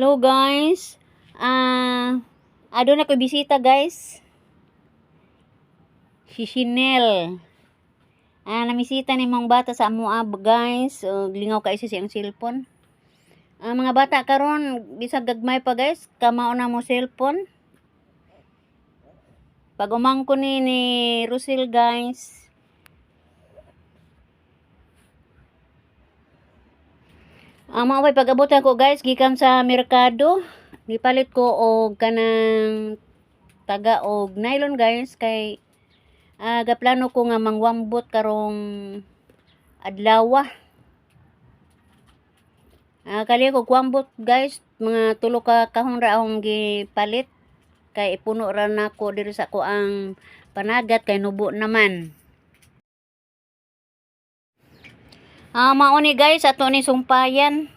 Hello guys. Aduna ko bisita guys. Si Chanel. Namisita ni mga bata sa amuab guys. Lingaw ka isa siyang cellphone. Mga bata karon bisag gagmay pa guys. Kamao na mo cellphone. Pag umangko ni Russell guys. Maaway pag-abot ko guys gikan sa merkado. Gipalit ko og kanang taga og nylon guys kay gaplano ko nga mangwambot karong adlaw. Kali ko kwambot guys, mga tulo ka kahon ra akong gipalit kay ipuno ra nako diri sa ko ang panagat kay nubo naman. Mao ni guys ato ni sumpayan.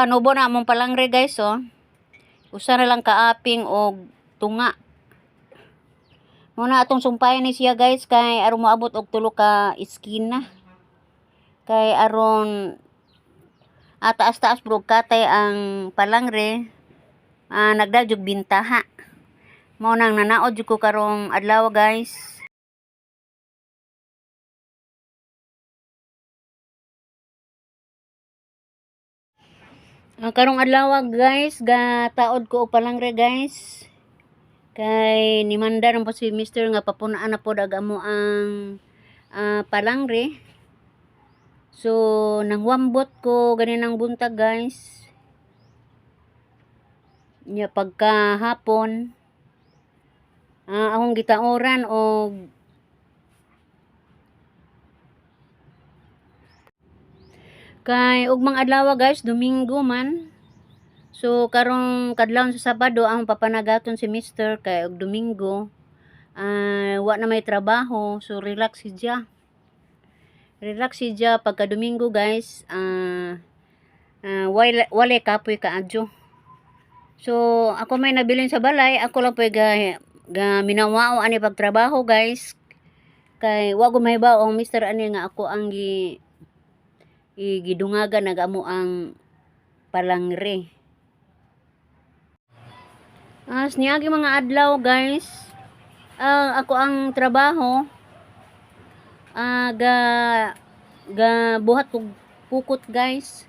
Nubo na among palangre guys oh. Usa na lang kaaping og tunga. Muna atong sumpayan ni siya guys kay aron moabot og tulo ka iskina. Kay aron taas-taas bro katay ang palangre nagdagjog bintaha. Mao nang nanaod jud ko karong adlaw guys. Karong adlaw guys gataod ko og palangre guys. Kay nimanda na po si Mr. nga papunaan na po amo ang palangre. So nangwambot ko ganinang buntag guys. Nya pagkahapon akong gitaoran og kay ug mga adlaw guys Domingo man. So karong kadlawon sa Sabado ang papanagaton si Mr. kay og Domingo wa na may trabaho so relax siya. Relax siya pagka Domingo guys. Wala kapoy kaadyo. So ako may nabilin sa balay, ako lang po ga minawao ani pagtrabaho guys. Kay wa ko mahibaw ang Mr. ani nga ako ang gidungagan nagamo ang palangre. Niyagi mga adlaw guys. Ako ang trabaho ga buhat kog pukot guys.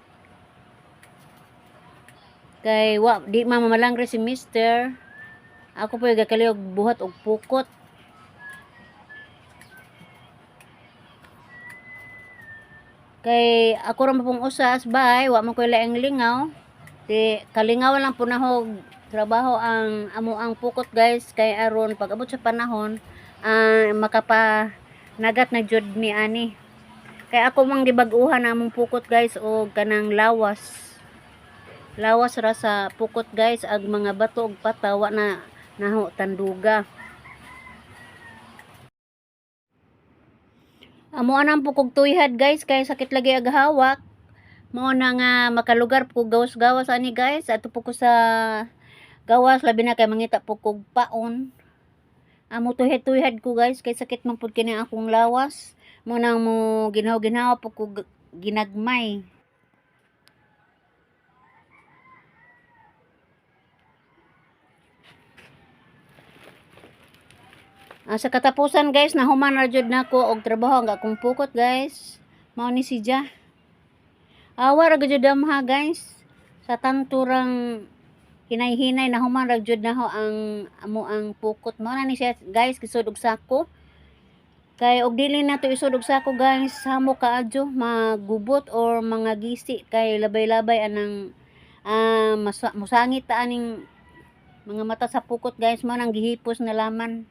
Kay di mamalangre si Mr. Ako po gakaliog buhat og pukot. Kay ako ra pong usas bay, wa man ko laing lingaw. Di kalingaw lang po nahog trabaho ang amo ang pukot guys kay aron pag abot sa panahon makapa nagat na jud mi ani. Kay ako mang gibag-uhan among pukot guys og kanang lawas. Lawas ra sa pukot guys ag mga bato og patawa na naho tanduga. Amo anang pukog tuyhad guys kay sakit lagi ag hawak. Mao na nga makalugar po gawas-gawas ani guys. Ato po ko sa gawas labi na kay mangita po kog paon. Amo tuyhad ko guys kay sakit man pud kini akong lawas. Mo nang mo ginhaw po kog ginagmay. Sa katapusan guys nahuman ra jud nako og trabaho ang akong pukot guys. Mao ni si Ja. Wa ra jud damha guys. Sa tanturang hinay-hinay nahuman ra jud naho ang amo ang pukot. Mao na ni siya guys kisud og sako. Kay og dili na to isud og sako guys, hamo kaadyo magubot or mga gisi kay labay-labay anang musangit ta aning mga mata sa pukot guys. Mao nang gihipos na laman.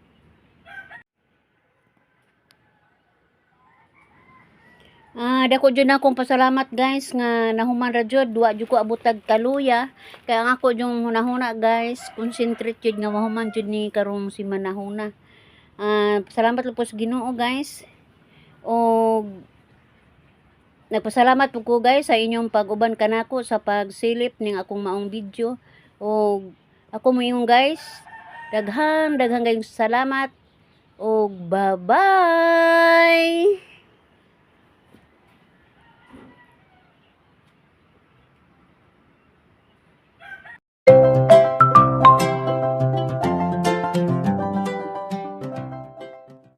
Dako jud na akong pasalamat guys nga nahuman ra jud wa jud ko abutag kaluya kay ang ako yung hunahuna guys concentrate jud nga mahuman jud ni karong si manahuna. Salamat lang po sa Ginoo guys. Og nagpasalamat po ko guys sa inyong pag-uban kanako sa pagsilip ning akong maong video. Og ako mo yung guys daghang kayong salamat og bye-bye.